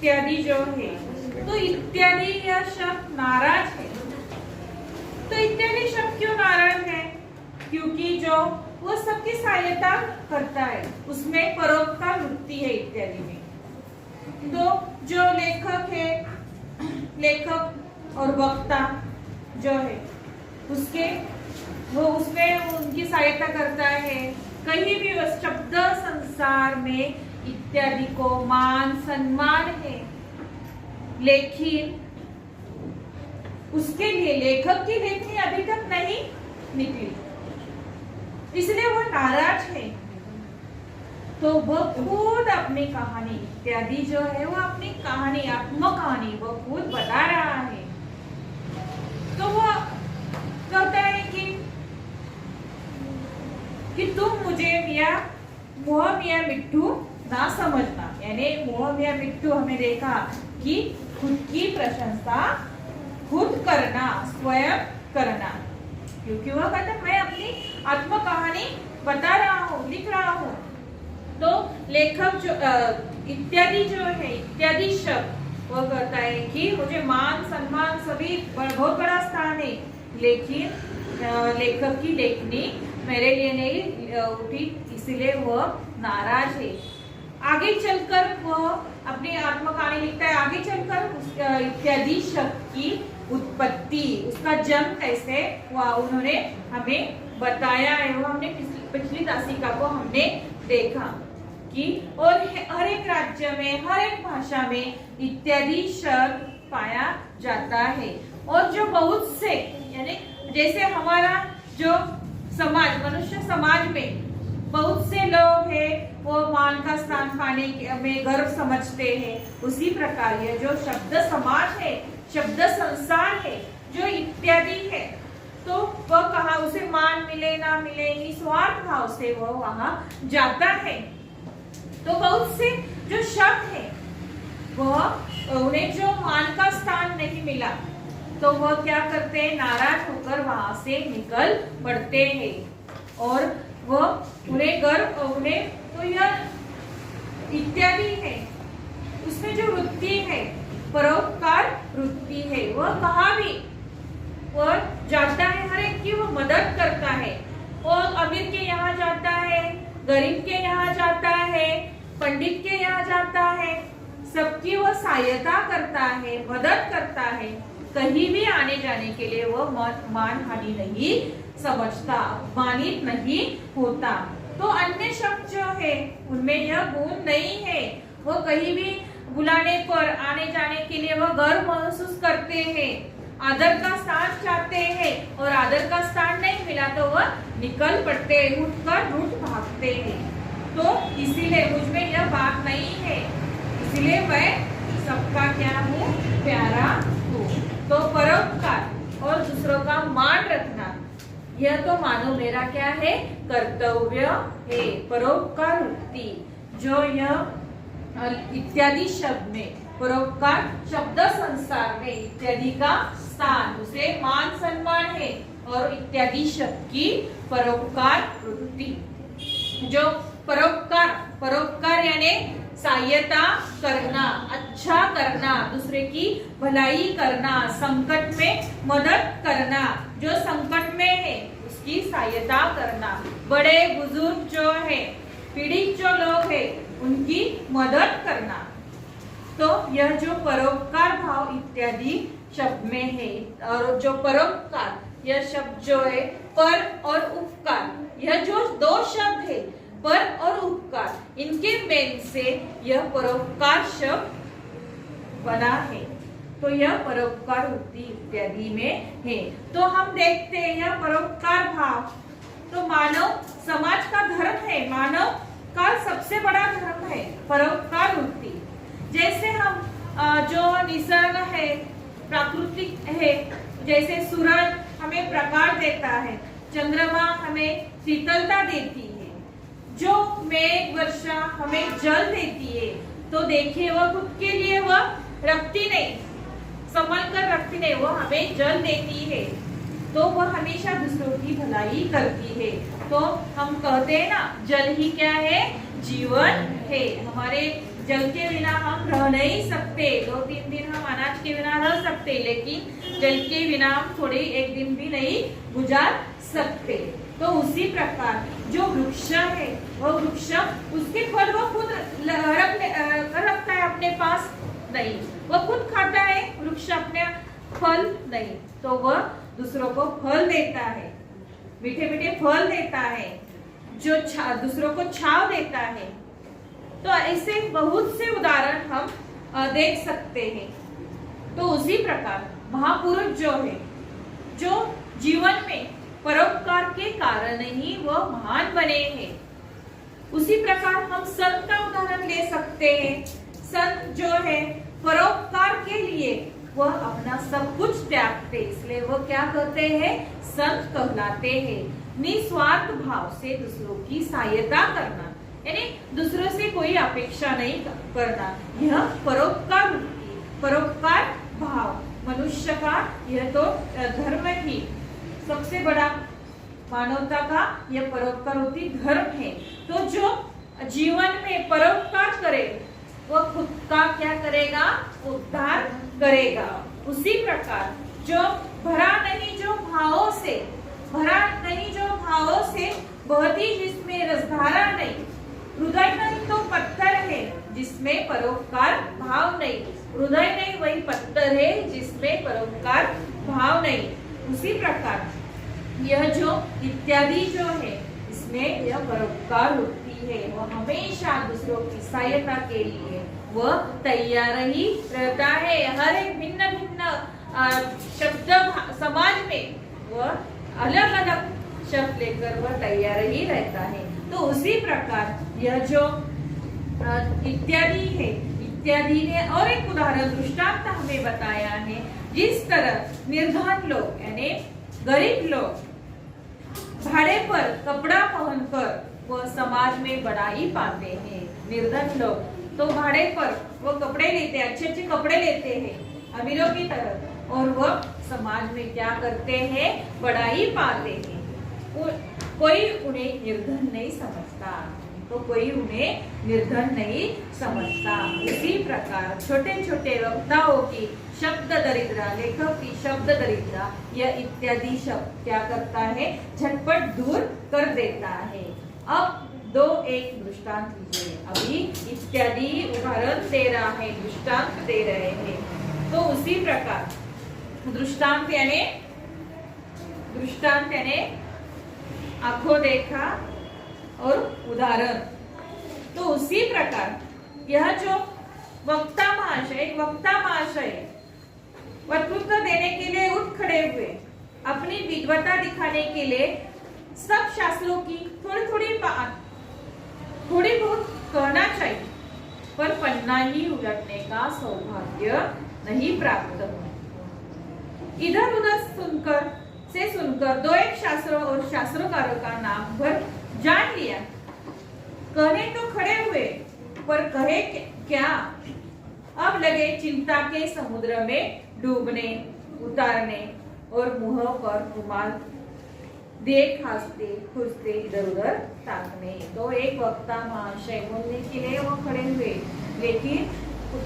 इत्यादि जो है, तो इत्यादि यह शब्द नाराज है। तो इत्यादि शब्द क्यों नाराज है? क्योंकि जो वो सबकी सहायता करता है, उसमें परोपकार वृत्ति है इत्यादि में। तो जो लेखक है, लेखक और वक्ता जो है वो उसमें उनकी सहायता करता है। कहीं भी शब्द संसार में इत्यादि को मान सम्मान है, लेकिन उसके लिए लेखक की लेखनी अभी तक नहीं निकली, इसलिए वो नाराज है। तो वो खुद अपनी कहानी इत्यादि जो है वो अपनी कहानी, आत्मकहानी वो खुद बता रहा है। तो वो कहता है कि तुम मुझे मोह मियाँ मिट्टू ना समझना, यानी मोह मियाँ मिट्टू हमें देखा कि खुद की प्रशंसा खुद करना, स्वयं करना, क्योंकि वह कहता मैं अपनी आत्म कहानी बता रहा हूँ, लिख रहा हूँ। तो लेखक जो इत्यादि जो है, इत्यादि शब्द वो कहता है कि मुझे मान सम्मान सभी बहुत बड़ा स्थान है, लेकिन लेखक की लेखनी मेरे लिए नहीं उठी, इसलिए वह नाराज है। आगे चलकर वह अपनी आत्म कहानी लिखता है। आगे चलकर इत्यादि शब्द की उत्पत्ति, उसका जन्म कैसे हुआ उन्होंने हमें बताया है। वो हमने पिछली दासिका को हमने देखा कि और हर एक राज्य में, हर एक भाषा में इत्यादि शब्द पाया जाता है। और जो बहुत से, यानी जैसे हमारा जो समाज, मनुष्य समाज में बहुत से लोग हैं वो मान का स्थान पाने में गर्व समझते हैं, उसी प्रकार ये जो शब्द समाज है, शब्द संसार है, जो इत्यादि है, तो वह कहा उसे मान मिले ना मिले निस्वार्थ भाव से वो वहां जाता है। तो बहुत से जो शब्द है वह उन्हें जो मान का स्थान नहीं मिला, तो वह क्या करते हैं, नाराज होकर वहां से निकल पड़ते हैं। और वह उन्हें तो यह इत्यादि है, उसमें जो वृत्ति है परोपकार वृत्ति है, वह कहाँ भी वह जाता है, हर एक की वो मदद करता है। और अमीर के यहाँ जाता है, गरीब के यहाँ जाता है, पंडित के यहाँ जाता है, सबकी वो सहायता करता है, मदद करता है। कहीं भी आने जाने के लिए वो मान हानि नहीं समझता, अपमानित नहीं होता। तो अन्य शब्द जो है उनमें यह गुण नहीं है। वो कहीं भी बुलाने पर आने जाने के लिए वह गर्व महसूस करते हैं, आदर का स्थान चाहते हैं, और आदर का स्थान नहीं मिला तो वह निकल पड़ते हैं, उठकर रूठ भागते हैं। तो इसीलिए मुझमें यह बात नहीं है, इसीलिए मैं सबका क्या हूँ, प्यारा हूँ। तो परोपकार और दूसरों का मान रखना, यह तो मानो मेरा क्या है, कर्तव्य है। परोपकार वृत्ति जो यह इत्यादि शब्द में, परोपकार शब्द संसार में इत्यादि का स्थान, उसे मान सम्मान है। और इत्यादि शब्द की परोपकार वृत्ति, जो परोपकार यानी सहायता करना, अच्छा करना, दूसरे की भलाई करना, संकट में मदद करना, जो संकट में है उसकी सहायता करना, बड़े बुजुर्ग जो है, पीड़ित जो लोग है उनकी मदद करना। तो यह जो परोपकार भाव इत्यादि शब्द में है। और जो परोपकार यह शब्द जो है, पर और उपकार, यह जो दो शब्द है पर और उपकार, इनके मेल से यह परोपकार शब्द बना है। तो यह परोपकार वृत्ति इत्यादि में है। तो हम देखते हैं यह परोपकार भाव तो मानव समाज का धर्म है, मानव का सबसे बड़ा धर्म है परोपकार वृत्ति। जैसे हम जो निसर्ग है, प्राकृतिक है, जैसे सूरज हमें प्रकाश देता है, चंद्रमा हमें शीतलता देती है, जो मेघ वर्षा हमें जल देती है, तो देखिए वह खुद के लिए वह रखती नहीं, संभल कर रखती नहीं, वह हमें जल देती है, तो वह हमेशा दूसरों की भलाई करती है। तो हम कहते हैं ना, जल ही क्या है, जीवन है। हमारे जल के बिना हम रह नहीं सकते। 2-3 दिन हम अनाज के बिना रह सकते, लेकिन जल के बिना हम थोड़ी एक दिन भी नहीं गुजार सकते। तो उसी प्रकार जो वृक्ष है, वो वृक्ष उसके फल वो खुद रखता है अपने पास नहीं, वो खुद खाता है वृक्ष अपने फल नहीं, तो वह दूसरों को फल देता है, मीठे मीठे फल देता है, जो दूसरों को छांव देता है। तो ऐसे बहुत से उदाहरण हम देख सकते हैं। तो उसी प्रकार महापुरुष जो है, जो जीवन में परोपकार के कारण ही वह महान बने हैं। उसी प्रकार हम संत का उदाहरण ले सकते हैं। संत जो है परोपकार के लिए वह अपना सब कुछ त्यागते, इसलिए वह क्या कहते हैं, संत कहलाते हैं। निस्वार्थ भाव से दूसरों की सहायता करना, यानी दूसरों से कोई अपेक्षा नहीं करना, यह परोपकार भाव मनुष्य का यह तो धर्म ही सबसे बड़ा मानवता का यह परोपकारोती धर्म है। तो जो जीवन में परोपकार करे वह खुद का क्या करेगा, उद्धार करेगा। उसी प्रकार जो भरा नहीं जो भावों से बहती जिसमें रसधारा नहीं, हृदय नहीं तो पत्थर है जिसमें परोपकार भाव नहीं, हृदय नहीं वही पत्थर है जिसमें परोपकार भाव नहीं। उसी प्रकार यह जो इत्यादि जो है इसमें यह परोपकार होती है, वह हमेशा दूसरों की सहायता के लिए वह तैयार ही रहता है। हर एक भिन्न भिन्न शब्द समाज में वह अलग अलग शब्द लेकर वह तैयार ही रहता है। तो उसी प्रकार यह जो इत्यादि है, इत्यादि ने और एक उदाहरण दृष्टांत हमें बताया है। जिस तरह निर्धन लोग यानी गरीब लोग भाड़े पर कपड़ा पहनकर वह समाज में बड़ाई पाते हैं। निर्धन लोग तो भाड़े पर वो कपड़े लेते हैं, अच्छे अच्छे कपड़े लेते हैं अमीरों की तरह, और वह समाज में क्या करते हैं, बड़ाई पाते हैं। कोई उन्हें निर्धन नहीं समझता, तो कोई उन्हें निर्धन नहीं समझता। इसी प्रकार छोटे छोटे वक्ताओं की शब्द दरिद्रा, लेखक की शब्द दरिद्रा, यह इत्यादि शब्द क्या करता है, झटपट दूर कर देता है। अब दो एक दृष्टांत लीजिए। अभी इत्यादि उदाहरण दे रहा है, दृष्टांत दे रहे हैं। तो उसी प्रकार दृष्टांत यानी आंखों देखा और उदाहरण। तो उसी प्रकार यह जो वक्ता महाशय वक्तृत्व देने के लिए उठ खड़े हुए, अपनी विद्वता दिखाने के लिए सब शास्त्रों की थोड़ी बहुत कहना चाहिए, पर पन्ना ही उलटने का सौभाग्य नहीं प्राप्त हुआ। इधर उधर सुनकर दो एक शास्त्रों और शास्त्रोकारों का नाम भर जान लिया, कहने तो खड़े हुए पर कहे क्या। अब लगे चिंता के समुद्र में डूबने उतारने और मुंह पर रुमाल देख हंसते खुशते इधर उधर ताकने। तो एक वक्ता महाशय बोलने के लिए वो खड़े हुए, लेकिन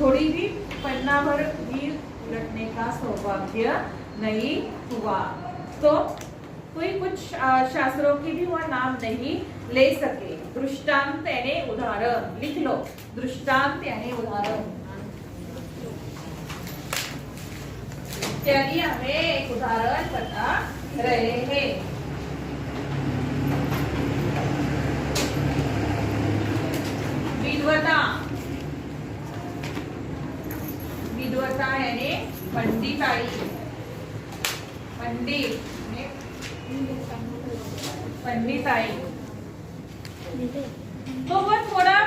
थोड़ी भी पन्ना भर भी उलटने का सौभाग्य नहीं हुआ। तो कोई कुछ शास्त्रों की भी वह नाम नहीं ले सके। दृष्टांत यानी उदाहरण लिख लो, दृष्टांत यानी उदाहरण। चलिए हमें एक उदाहरण बता रहे हैं। विद्वता यानी पंडिताई, पंडिताई। तो वह थोड़ा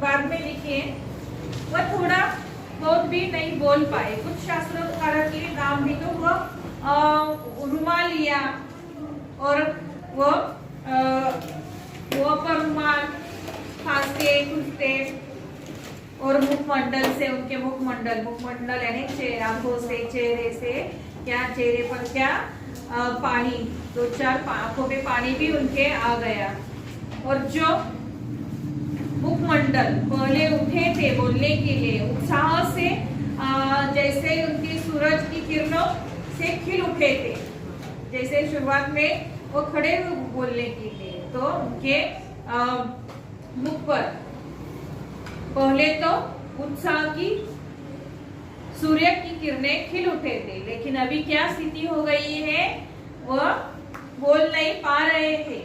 बाद में लिखे, वह थोड़ा बहुत भी नहीं बोल पाए। कुछ शास्त्रकार के नाम भी तो वह रुमाल लिया और वो पर रुमाल खांसते खुशते और मुखमंडल से उनके मुखमंडल यानी आंखों से चेहरे से क्या, चेहरे पर क्या पानी, दो चार आंखों पे पानी भी उनके आ गया। और जो मुखमंडल पहले उठे थे बोलने के लिए, उत्साह से जैसे उनकी सूरज की किरणों से खिल उठे थे। जैसे शुरुआत में वो खड़े हुए बोलने के लिए, तो उनके मुख पर पहले तो उत्साह की सूर्य की किरणें खिल उठे थे, लेकिन अभी क्या स्थिति हो गई है, वह बोल नहीं पा रहे थे,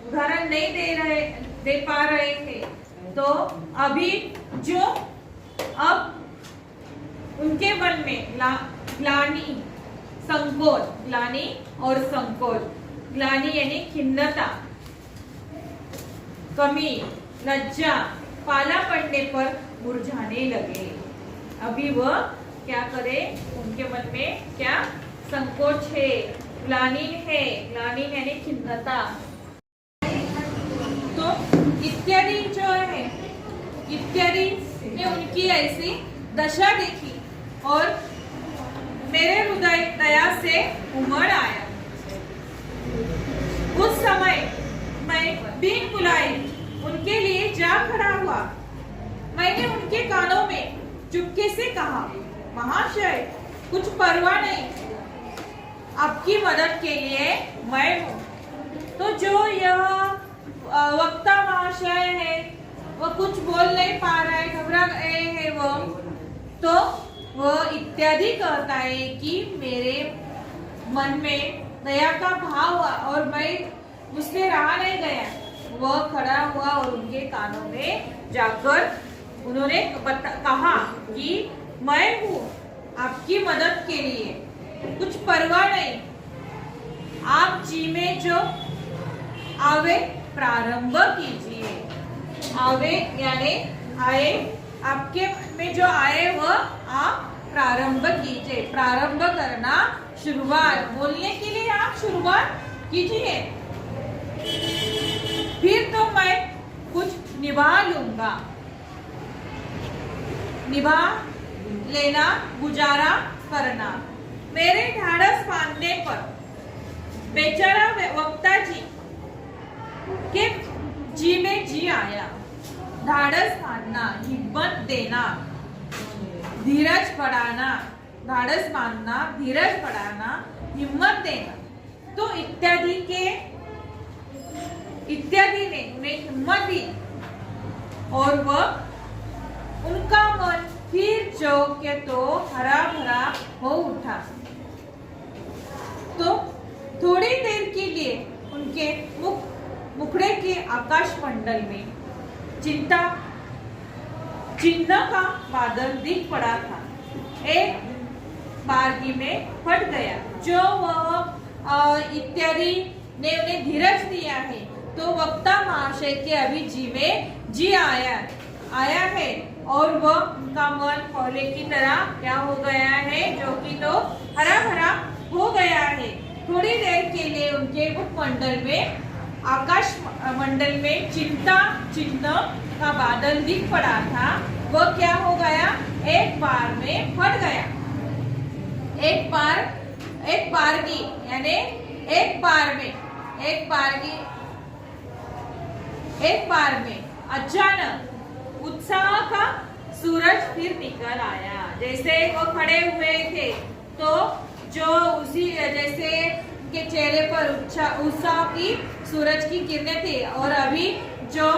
उदाहरण नहीं दे पा रहे थे। तो अभी जो अब उनके मन में ग्लानि संकोच, ग्लानि और संकोच, ग्लानि यानी खिन्नता, कमी, लज्जा, पाला पड़ने पर मुरझाने लगे। अभी वह क्या करे, उनके मन में क्या संकोच है, ग्लानि है, ग्लानि यानी खिन्नता। तो इत्यादि जो है, इत्यादि ने उनकी ऐसी दशा देखी और मेरे हृदय दया से उमड़ आया। उस समय मैं बिन बुलाए उनके लिए जा खड़ा हुआ। मैंने उनके कानों में चुपके से कहा, महाशय कुछ परवाह नहीं, आपकी मदद के लिए मैं हूँ। तो जो यह वक्ता महाशय है, वह कुछ बोल नहीं पा रहा है, घबरा गए है वो, तो वह इत्यादि कहता है कि मेरे मन में दया का भाव हुआ और मैं मुझसे रहा नहीं गया। वह खड़ा हुआ और उनके कानों में जाकर उन्होंने कहा कि मैं हूँ आपकी मदद के लिए, कुछ परवाह नहीं, आप जी में जो आवे प्रारंभ कीजिए। आवे यानी आए, आपके में जो आए वह आप प्रारंभ कीजिए। प्रारंभ करना, शुरुआत, बोलने के लिए आप शुरुआत कीजिए, फिर तो मैं कुछ निभा लूंगा। निभा लेना, गुजारा करना। मेरे ढाढ़स बांधने पर बेचारा वक्ता जी के जी में जी आया। ढाढ़स बांधना, हिम्मत देना, धीरज बढ़ाना, ढाढ़स बांधना, धीरज बढ़ाना, हिम्मत देना। तो इत्यादि ने उन्हें हिम्मत दी और वह उनका मन फिर जो के तो हरा भरा हो उठा। तो थोड़ी देर के लिए उनके मुखड़े के आकाश मंडल में चिन्ह का बादल दिख पड़ा था। एक बारगी में फट गया। जो वह इत्यादि ने उन्हें धीरज दिया है, तो वक्ता महाशय के अभी जी में जी आया है और वह उनका मन पहले की तरह क्या हो गया है, जो कि तो हरा भरा हो गया है। थोड़ी देर के लिए उनके मुखमंडल में, आकाश मंडल में चिन्ह का बादल दिख पड़ा था। वह क्या हो गया, एक बार में फट गया। एक बारगी यानी एक बार में अचानक उत्साह का सूरज फिर निकल आया। जैसे वो खड़े हुए थे तो जो उसी जैसे उनके चेहरे पर उत्साह की सूरज की किरणें थी और अभी जो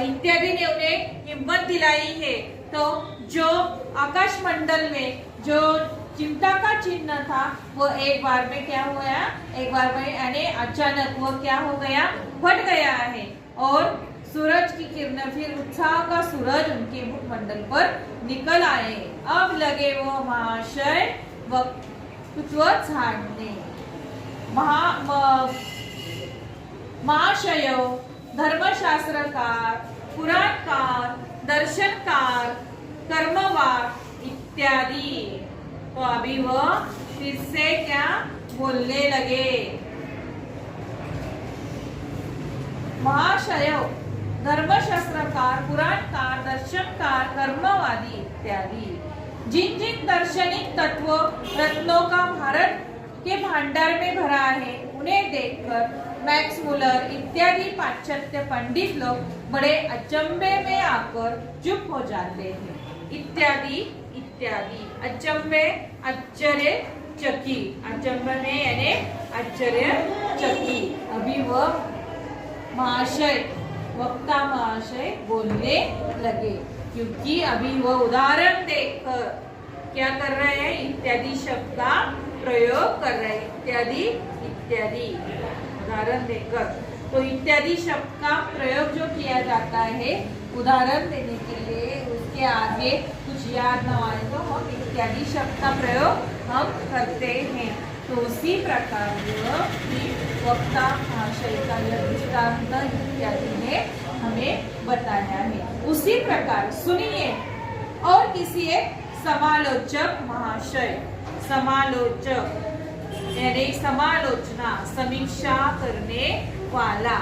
इत्यादि ने उन्हें हिम्मत दिलाई है, तो जो आकाश मंडल में जो चिंता का चिन्ह था वो एक बार में क्या हो गया, एक बार में यानी अचानक वो क्या हो गया, फट गया है और सूरज की किरणें फिर उत्साह का सूरज उनके मुखमंडल पर निकल आए। अब लगे वो महाशय वक्तृत्व झाड़ने। महाशयो धर्मशास्त्रकार, पुराणकार, दर्शनकार, कर्मवार इत्यादि। तो अभी वह फिर से क्या बोलने लगे, महाशयो धर्मशास्त्रकार, पुराणकार, दर्शनकार, कर्मवादी इत्यादि। जिन जिन दार्शनिक तत्व रत्नों का भारत के भंडार में भरा है, उन्हें देखकर मैक्स मुलर इत्यादि पाश्चात्य पंडित लोग बड़े अचंभे में आकर चुप हो जाते हैं। इत्यादि इत्यादि अचंभे आश्चर्य चकी, अचंभे में यानी आश्चर्य चकी। अभी वह महाशय वक्ता महाशय बोलने लगे, क्योंकि अभी वह उदाहरण देखकर क्या कर रहे हैं, इत्यादि शब्द का प्रयोग कर रहे हैं। इत्यादि इत्यादि उदाहरण देकर, तो इत्यादि शब्द का प्रयोग जो किया जाता है उदाहरण देने के लिए, उसके आगे कुछ याद न आए तो हम इत्यादि शब्द का प्रयोग हम करते हैं। तो उसी प्रकार वक्ता महाशय का यह दृष्टांत इत्यादि ने हमें बताया है। उसी प्रकार सुनिए और किसी एक समालोचक महाशय, समालोचक यानी समालोचना, समीक्षा करने वाला,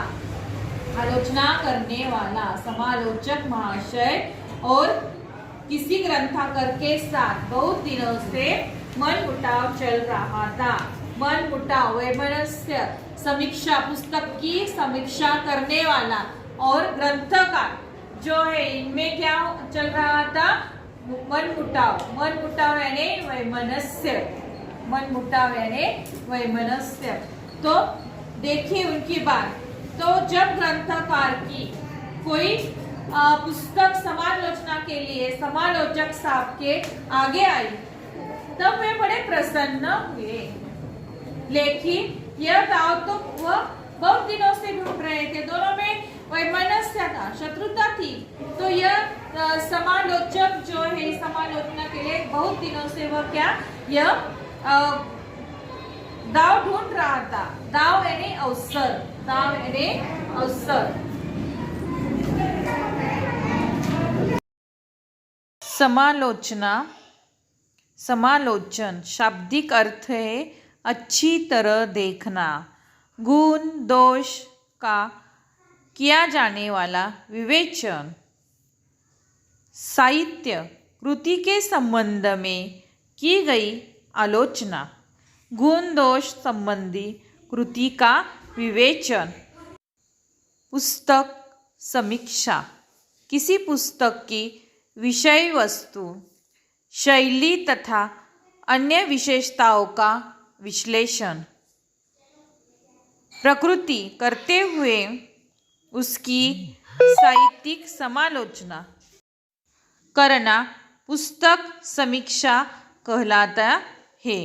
आलोचना करने वाला समालोचक महाशय और किसी ग्रंथकार के साथ बहुत दिनों से मनमुटाव चल रहा था। मनमुटाव वैमनस्य, समीक्षा पुस्तक की समीक्षा करने वाला और ग्रंथकार जो है, इनमें क्या चल रहा था, मनमुटाव। मनमुटाव यानी वैमनस्य, मनमुटाव यानी वैमनस्य। तो देखिए उनकी बात, तो जब ग्रंथकार की कोई पुस्तक समालोचना के लिए समालोचक साहब के आगे आई, तब वे बड़े प्रसन्न हुए। लेकिन यह दाव तो वह बहुत दिनों से ढूंढ रहे थे, दोनों में वैमनस्य था, शत्रुता थी। तो यह समालोचक जो है समालोचना के लिए बहुत दिनों से वह क्या, यह दाव ढूंढ रहा था। दाव यानी अवसर, दाव यानी अवसर। समालोचना, समालोचन शाब्दिक अर्थ है अच्छी तरह देखना, गुण दोष का किया जाने वाला विवेचन। साहित्य कृति के संबंध में की गई आलोचना, गुण दोष संबंधी कृति का विवेचन। पुस्तक समीक्षा, किसी पुस्तक की विषय वस्तु, शैली तथा अन्य विशेषताओं का विश्लेषण। प्रकृति करते हुए उसकी साहित्यिक समालोचना करना पुस्तक समीक्षा कहलाता है।